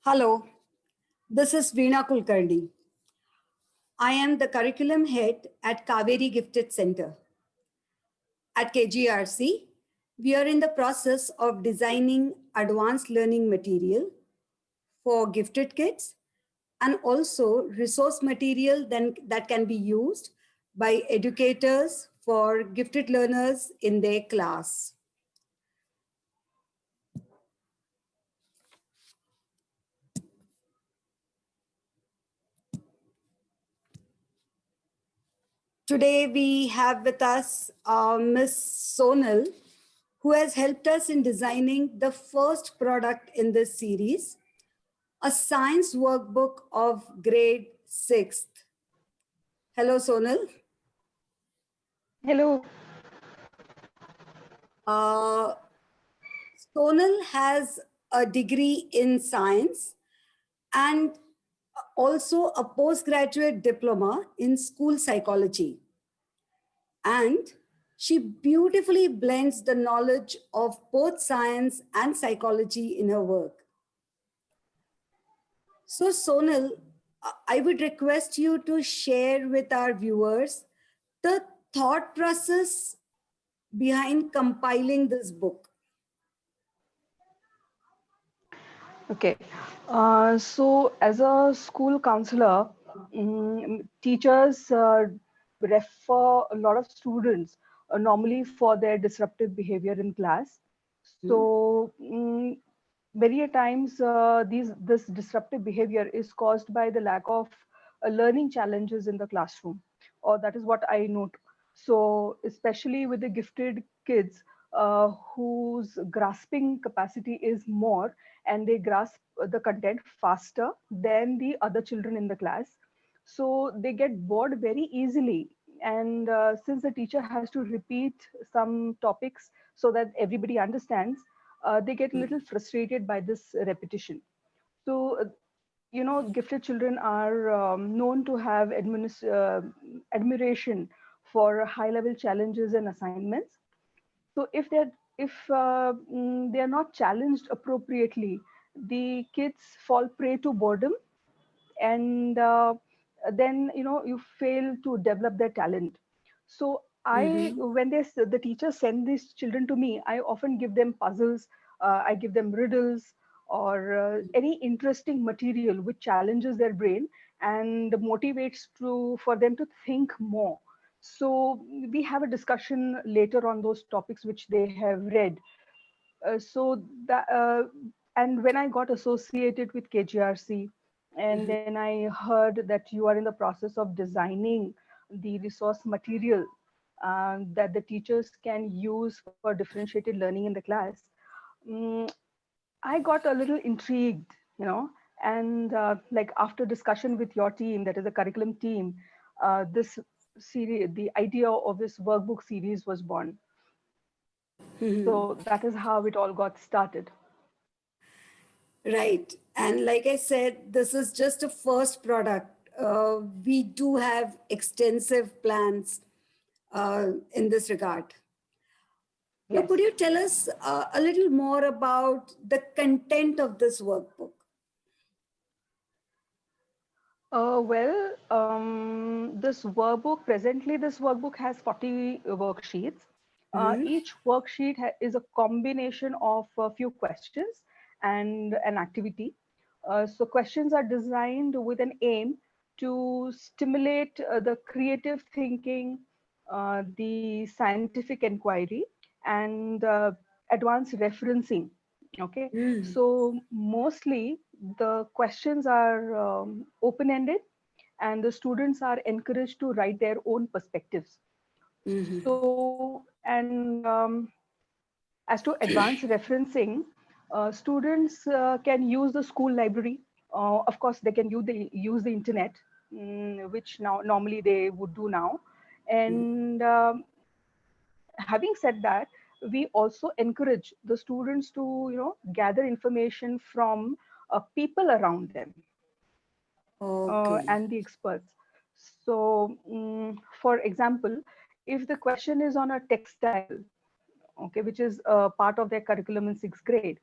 Hello, this is Veena Kulkarni. I am the curriculum head at KGERC Gifted Center. At KGERC, we are in the process of designing advanced learning material for gifted kids and also resource material that can be used by educators for gifted learners in their class. Today we have with us Ms. Sonal, who has helped us in designing the first product in this series, a science workbook of grade 6th. Hello, Sonal. Hello. Sonal has a degree in science and also a postgraduate diploma in school psychology. And she beautifully blends the knowledge of both science and psychology in her work. So, Sonal, I would request you to share with our viewers the thought process behind compiling this book. Okay. So, as a school counselor, teachers refer a lot of students normally for their disruptive behavior in class. So, many a times this disruptive behavior is caused by the lack of learning challenges in the classroom, or that is what I note. So especially with the gifted kids whose grasping capacity is more, and they grasp the content faster than the other children in the class, so they get bored very easily. And since the teacher has to repeat some topics so that everybody understands, they get a little frustrated by this repetition. So, gifted children are known to have admiration for high level challenges and assignments. So if they are not challenged appropriately, the kids fall prey to boredom, and then you fail to develop their talent. So when the teachers send these children to me, I often give them puzzles, I give them riddles, or any interesting material which challenges their brain and motivates for them to think more. So we have a discussion later on those topics which they have read. So that and when I got associated with KGRC, and then I heard that you are in the process of designing the resource material that the teachers can use for differentiated learning in the class, um, I got a little intrigued, and like after discussion with your team, that is the curriculum team, this series, the idea of this workbook series was born. So that is how it all got started. Right. And like I said, this is just a first product. We do have extensive plans in this regard. So Yes. could you tell us a little more about the content of this workbook? This workbook has 40 worksheets. Each worksheet is a combination of a few questions and an activity. So questions are designed with an aim to stimulate the creative thinking, the scientific inquiry, and advanced referencing. Okay, so mostly the questions are open-ended, and the students are encouraged to write their own perspectives. So, and as to advanced referencing, students can use the school library. Of course, they can use the internet, which now normally they would do now. And having said that, we also encourage the students to gather information from people around them Okay. and the experts. So, for example, if the question is on a textile, okay, which is part of their curriculum in 6th grade,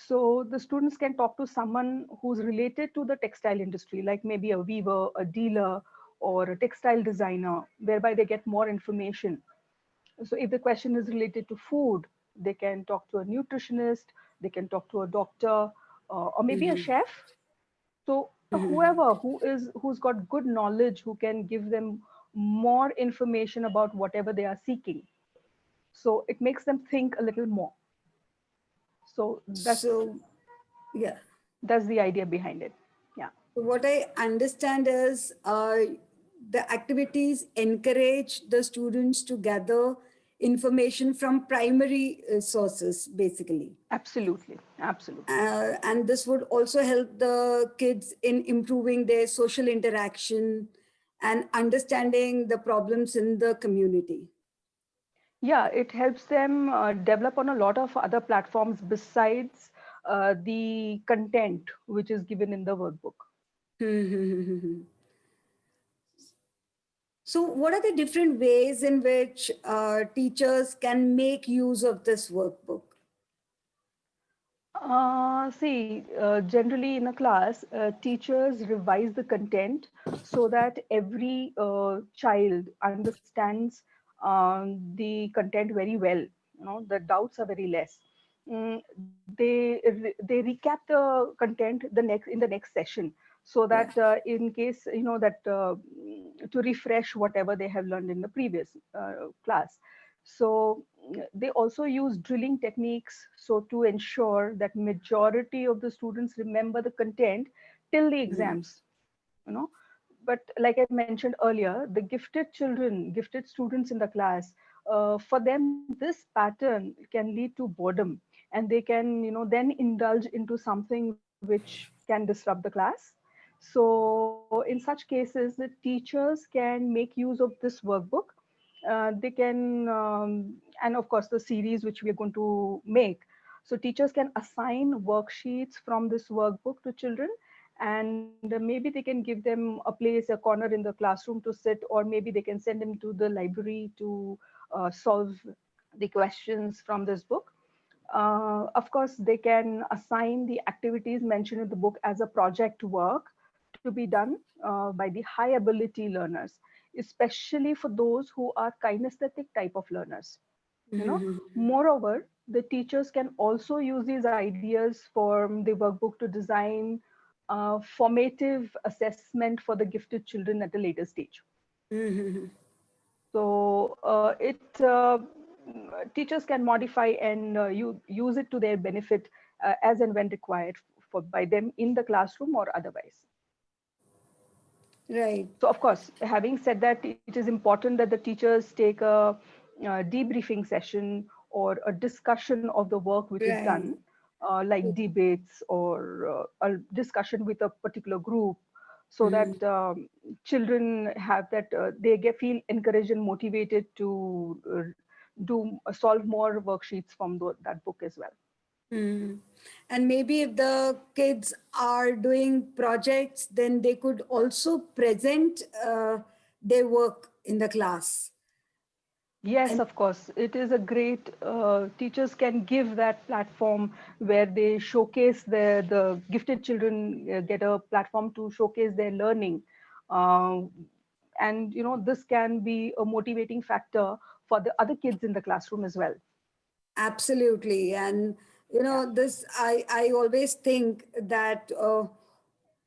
So the students can talk to someone who's related to the textile industry, like maybe a weaver, a dealer, or a textile designer, whereby they get more information. So if the question is related to food, they can talk to a nutritionist, they can talk to a doctor, or maybe a chef. So whoever who's got good knowledge, who can give them more information about whatever they are seeking. So it makes them think a little more. So So, yeah. that's the idea behind it. Yeah. What I understand is the activities encourage the students to gather information from primary sources, basically. Absolutely, absolutely. And this would also help the kids in improving their social interaction and understanding the problems in the community. Yeah, it helps them develop on a lot of other platforms besides the content which is given in the workbook. So, what are the different ways in which teachers can make use of this workbook? Generally in a class, teachers revise the content so that every child understands the content very well. You know, the doubts are very less. They recap the content in the next session, so Yeah. that in case that to refresh whatever they have learned in the previous class. So they also use drilling techniques so to ensure that majority of the students remember the content till the exams, you know. But like I mentioned earlier, the gifted children, gifted students in the class, for them this pattern can lead to boredom, and they can then indulge into something which can disrupt the class. So in such cases the teachers can make use of this workbook. They can and of course the series which we are going to make. So teachers can assign worksheets from this workbook to children, and maybe they can give them a place, a corner in the classroom to sit, or maybe they can send them to the library to solve the questions from this book. Of course, they can assign the activities mentioned in the book as a project work to be done by the high ability learners, especially for those who are kinesthetic type of learners. Moreover, the teachers can also use these ideas from the workbook to design formative assessment for the gifted children at a later stage. So teachers can modify and use it to their benefit as and when required for by them in the classroom or otherwise. Right, So of course, having said that, it is important that the teachers take a debriefing session or a discussion of the work which is right. done, like debates or a discussion with a particular group, so that children have that they feel encouraged and motivated to solve more worksheets from that book as well. Mm. And maybe if the kids are doing projects, then they could also present their work in the class. Yes, And of course. It is a great, teachers can give that platform where they showcase the gifted children get a platform to showcase their learning. Uh, and, this can be a motivating factor for the other kids in the classroom as well. absolutely. And, Yeah, this, I always think that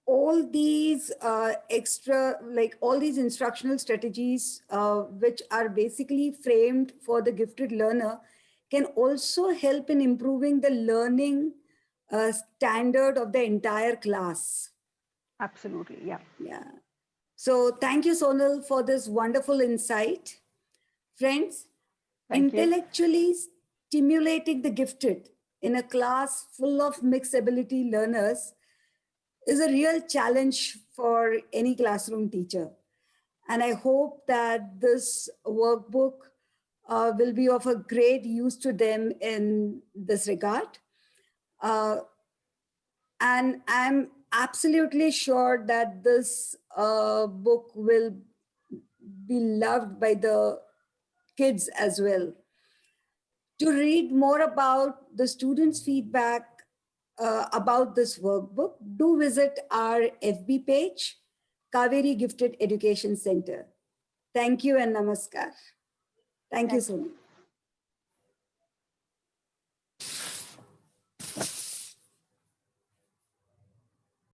all these extra, like all these instructional strategies, which are basically framed for the gifted learner, can also help in improving the learning standard of the entire class. absolutely. Yeah. Yeah. So thank you, Sonal, for this wonderful insight. Friends, Thank you. intellectually stimulating the gifted in a class full of mixed ability learners is a real challenge for any classroom teacher. And I hope that this workbook will be of a great use to them in this regard. Uh, and I'm absolutely sure that this book will be loved by the kids as well. To read more about the students' feedback about this workbook, do visit our FB page, Kaveri Gifted Education Center. Thank you and namaskar. Thank you so much.